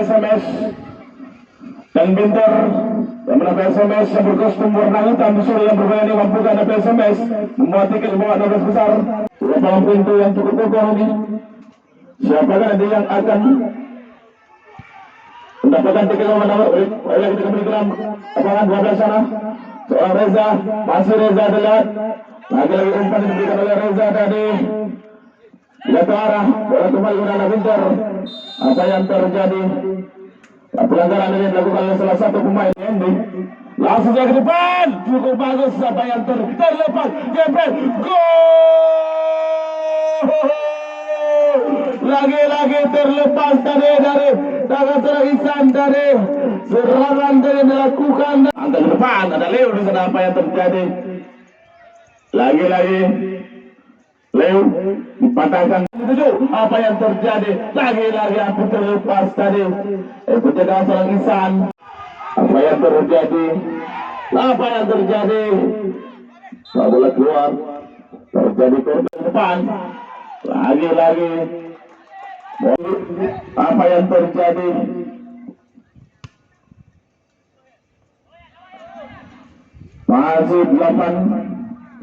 PSMS dan Binter yang menang PSMS yang berkostum warna hitam sore yang bermain yang mampu ganda PSMS membawa tiket membawa 12 besar. Dua palang pintu yang cukup kokoh ini. Siapakah nanti yang akan mendapatkan tiket nomor oleh kita kembali ke dalam lapangan 12 sana. Seorang Reza, masih Reza terlihat. Lagi-lagi umpan diberikan oleh Reza tadi. Lihat ke arah, bola kembali ke dalam Binter. Apa yang terjadi? Pelanggaran ini dilakukan oleh salah satu pemain Hendy. Langsung ke depan, cukup bagus. Apa yang terlepas? Jebret, gol! Lagi-lagi terlepas tadi dari tangan seorang Ihsan tadi. Serangan tadi dilakukan. Angkat ke depan, ada Leo di sana. Apa yang terjadi? Lagi-lagi Leo dipatahkan. Apa yang terjadi? Lagi-lagi aku terlepas tadi. Penjagaan seorang Ihsan. Apa yang terjadi? Apa yang terjadi? Bola keluar. Terjadi korban depan. Lagi-lagi. Apa yang terjadi? Masih 8.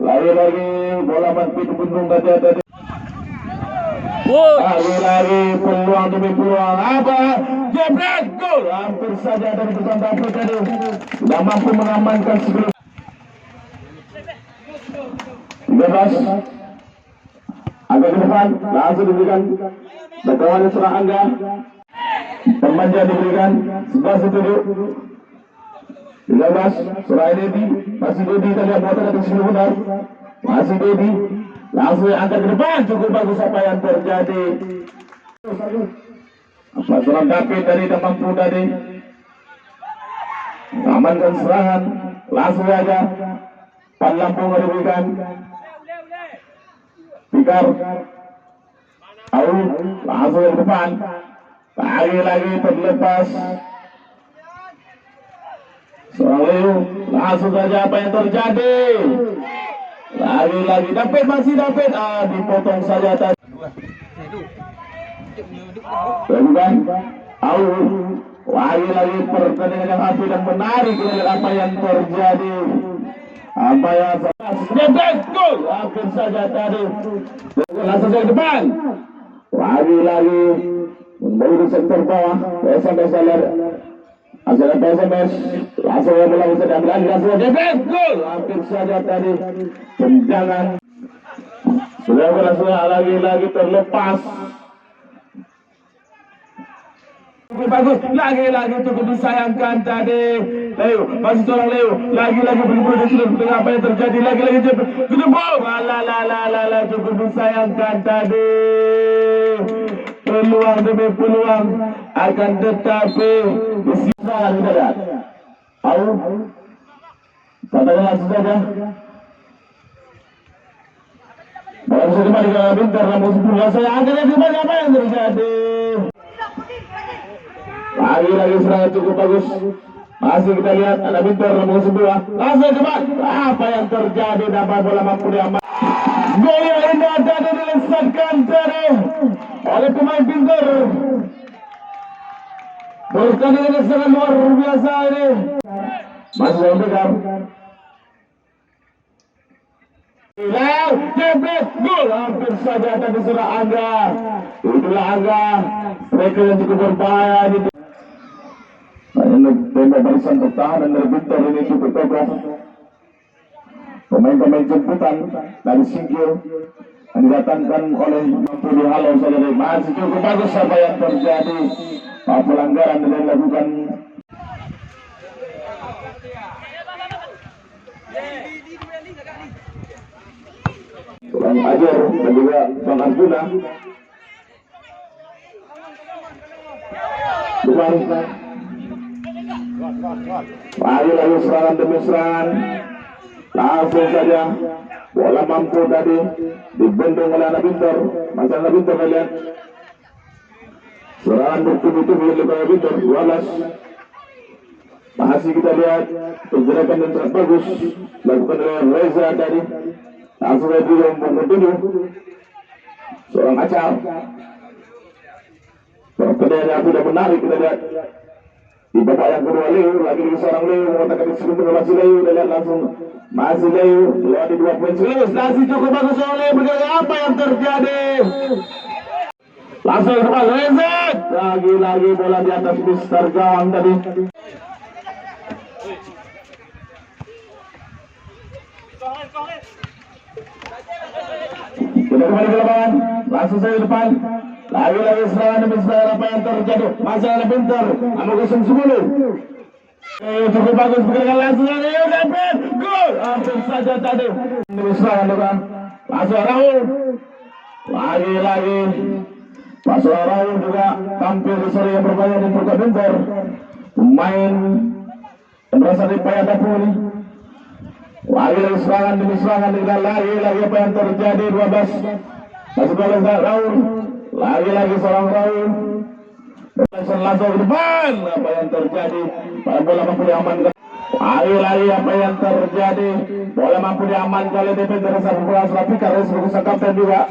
Lagi-lagi bola mati dibendung saja tadi. Lagi-lagi peluang demi peluang. Apa? Jebret, gol. Hampir saja dari depan tapi tadi tidak mampu mengamankan sebelum. Bebas. Agak ke depan, langsung diberikan. Berkawan serang Angga. Pemanja diberikan. Sebelah setuju. 13, Suraya Dedi. Masih Dedi, kita lihat motor atas sini benar. Masih Dedi. Langsung angkat ke depan. Cukup bagus apa yang terjadi. Apa seorang David tadi tak mampu tadi. Amankan serangan. Langsung aja. Pan Lampung diberikan. Pikar. Langsung ke depan. Lagi-lagi terlepas. Seorang Leo. Langsung saja apa yang terjadi. Lagi-lagi David, masih David. Dipotong saja tadi. Bukan. Lagi-lagi pertandingan yang api dan menarik. Apa yang terjadi. Apa yang David, gol. Hampir saja tadi. Langsung ke depan. Lagi-lagi membawa di sektor bawah. PSMS hasil PSMS. Langsung bola bisa diambil lagi. Langsung David, gol. Hampir saja tadi. Tendangan. Sudah langsung lagi-lagi terlepas. Bagus, lagi-lagi cukup disayangkan tadi. Leo, masih seorang Leo. Lagi-lagi benar-benar sudah tengah apa yang terjadi. Lagi-lagi gedebong. Alah, cukup disayangkan tadi. Peluang demi peluang akan tetapi disisahkan tidak. Katakan langsung saja. Bola bisa kembali ke Binter. Namun sebelumnya saya akhirnya kembali apa yang terjadi. Lagi-lagi serangan cukup bagus. Masih kita lihat ada Binter nomor 9. Langsung cepat. Apa yang terjadi? Dapat bola mampu diamankan. Gol yang indah tadi dilesatkan tadi oleh pemain Binter. Pertandingan yang sangat luar biasa ini. Masih Bekam. Jebret, gol. Hampir saja tadi sudah Angga. Itulah Angga. Mereka yang cukup berbahaya di tembak barisan pertahanan dari Binter ini cukup kokoh. Pemain-pemain jemputan dari Singkil yang didatangkan oleh mampu dihalau saja. Masih cukup bagus apa yang terjadi. Pelanggaran yang dilakukan. Bang Ajar dan juga Bang Arjuna. Bukan. Lagi serangan demi serangan. Langsung saja bola mampu tadi dibendung oleh anak Binter. Masa anak Binter lihat serangan bertubi-tubi oleh anak Binter. 12. Masih kita lihat pergerakan yang sangat bagus dilakukan oleh Reza tadi. Langsung saja yang membunuh seorang Acal. Pertandingan yang sudah menarik kita lihat. Di babak yang kedua Leo, lagi seorang Leo mengatakan di sini masih Leo, kita lihat langsung masih Leo, lewati 2 poin sekaligus. Masih cukup bagus oleh bergerak apa yang terjadi? Langsung ke depan Rezek, lagi-lagi bola di atas Mister gawang tadi. Kita kembali ke lapangan, langsung saya ke depan. Lagi-lagi serangan demi serangan apa yang terjadi. Masih ada pintar, Amor 10. Cukup bagus bergerak langsung dari David. Gol, hampir saja tadi. Demi serangan depan, langsung Raul. Lagi-lagi Pasal Raul juga tampil di sore yang berbahaya dan juga pintar. Pemain yang berasal dari Payadapu ini. Lagi-lagi serangan demi serangan dengan lagi-lagi apa yang terjadi 12. Masih boleh Raul. Lagi-lagi seorang Raul. Langsung ke depan. Apa yang terjadi? Pada bola mampu diamankan. Lagi-lagi apa yang terjadi? Bola mampu diamankan oleh DP terasa bola Rafiqar sebagai sang kapten juga.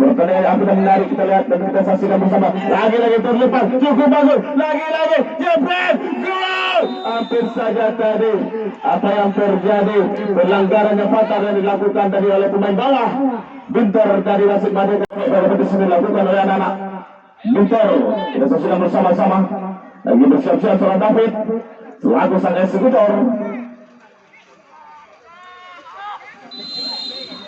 Pertandingan yang sudah menarik kita lihat dan kita saksikan bersama. Lagi-lagi terlepas. Cukup bagus. Lagi-lagi jebret. Gol. Hampir saja tadi. Apa yang terjadi? Pelanggaran yang fatal yang dilakukan tadi oleh pemain bawah. Bintar dari Nasib Merdeka. Kompetisi dilakukan oleh anak-anak Bintar. Kita saksikan bersama-sama. Lagi bersiap-siap seorang David selaku sang eksekutor.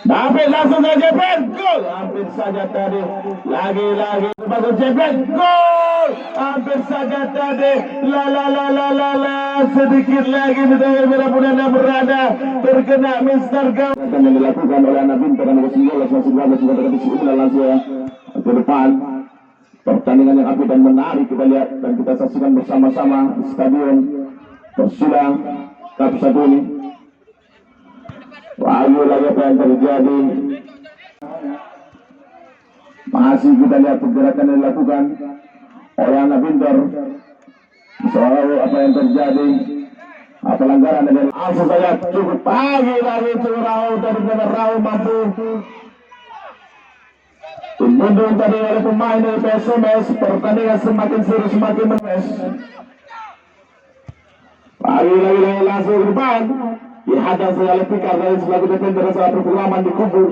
David langsung saja jebret. Gol. Hampir saja tadi. Lagi-lagi bagus jebret. Gol. Hampir saja tadi. Sedikit lagi di tengah mudah-mudahan berada terkena Mister Gam. Yang dilakukan oleh anak Bintar dan masih 12 sudah terkena dan langsung ke depan. Pertandingan yang api dan menarik kita lihat dan kita saksikan bersama-sama di Stadion Persila Cup 1 ini. Lagi apa yang terjadi? Masih kita lihat pergerakan yang dilakukan oleh anak Bintar. Soal apa yang terjadi? Pelanggaran dari langsung saja cukup pagi lagi Raul dari Raul mampu mundur tadi oleh pemain dari PSMS. Pertandingan semakin seru, semakin menes. Lagi-lagi langsung ke depan. Dihadang oleh Fikar dari selaku defender saat perpengalaman di kubu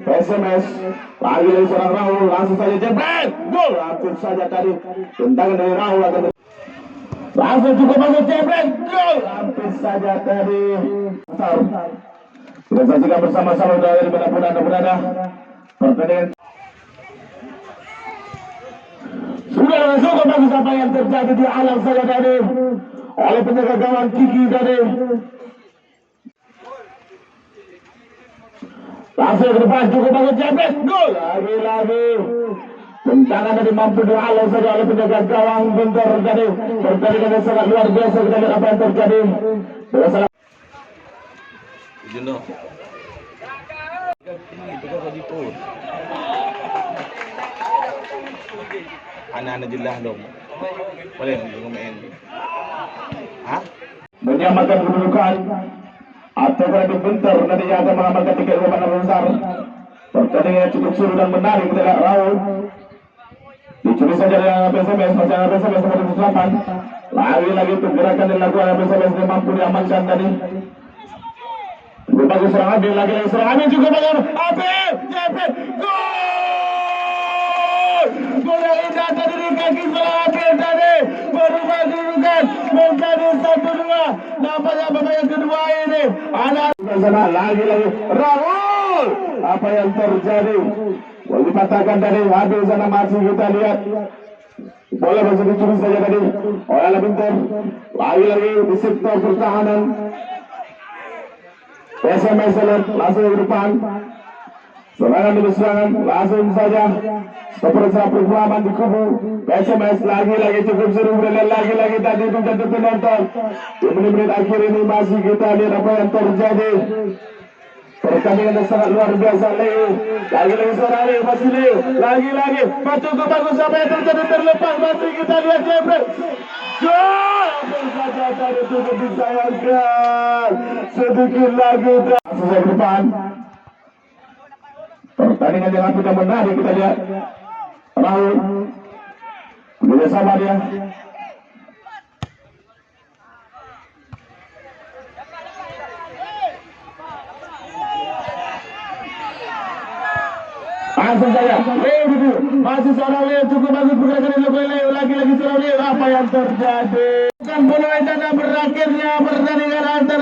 PSMS. Lagi-lagi seorang Raul langsung saja jebret. Gol. Hampir saja tadi tendangan dari Raul akan langsung cukup bagus jebret. Gol. Hampir saja tadi. Kita saksikan bersama-sama dari mana-pun Anda berada. Pertandingan sudah langsung bagus apa yang terjadi di alam saja tadi oleh penjaga gawang Kiki tadi. Langsung ke depan cukup bagus jebret. Gol. Lagi-lagi tendangan dari mampu dihalau saja oleh penjaga gawang Bintar tadi. Pertandingan yang sangat luar biasa. Kita lihat apa yang terjadi. Juno. Anak-anak jelah dong. Boleh main. Hah? Menyamakan kedudukan atau berarti Bintar nantinya akan mengamalkan tiket kemenangan besar. Pertandingan cukup seru dan menarik kita lihat Raul. Dicuri saja dengan PSMS, masih ada PSMS nomor 8. Lagi-lagi pergerakan yang dilakukan oleh PSMS yang mampu diamankan tadi. Bagus serang Abil, lagi-lagi serang Abil juga bagus. Abil, jebret, gol! Gol yang indah tadi di kaki serang Abil tadi. Berubah kedudukan menjadi 1-2. Nampaknya babak yang kedua ini. Anak sana lagi-lagi Raul. Apa yang terjadi? Bola dipatahkan tadi. Abil sana masih kita lihat. Bola masih dicuri saja tadi oleh anak Bintar. Lagi-lagi di sektor pertahanan. PSMS langsung ke depan. Serangan demi serangan langsung saja. Seperti perlawanan di kubu PSMS. Lagi-lagi cukup seru dan lagi-lagi tadi itu jatuh penonton. Di menit-menit akhir ini masih kita lihat apa yang terjadi. Pertandingan yang sangat luar biasa. Leo lagi-lagi seorang Leo, masih Leo lagi-lagi cukup bagus apa yang terjadi terlepas. Masih kita lihat jebret. Gol! Saja tadi itu disayangkan. Sedikit lagi langsung ke depan. Pertandingan yang sudah menarik kita lihat. Raul Bekerja sama dia. Langsung saja, Leo dulu. Masih seorang Leo, cukup bagus pergerakan dilakukan Leo. Lagi-lagi seorang Leo, apa yang terjadi? Bukan bola yang berakhirnya pertandingan antar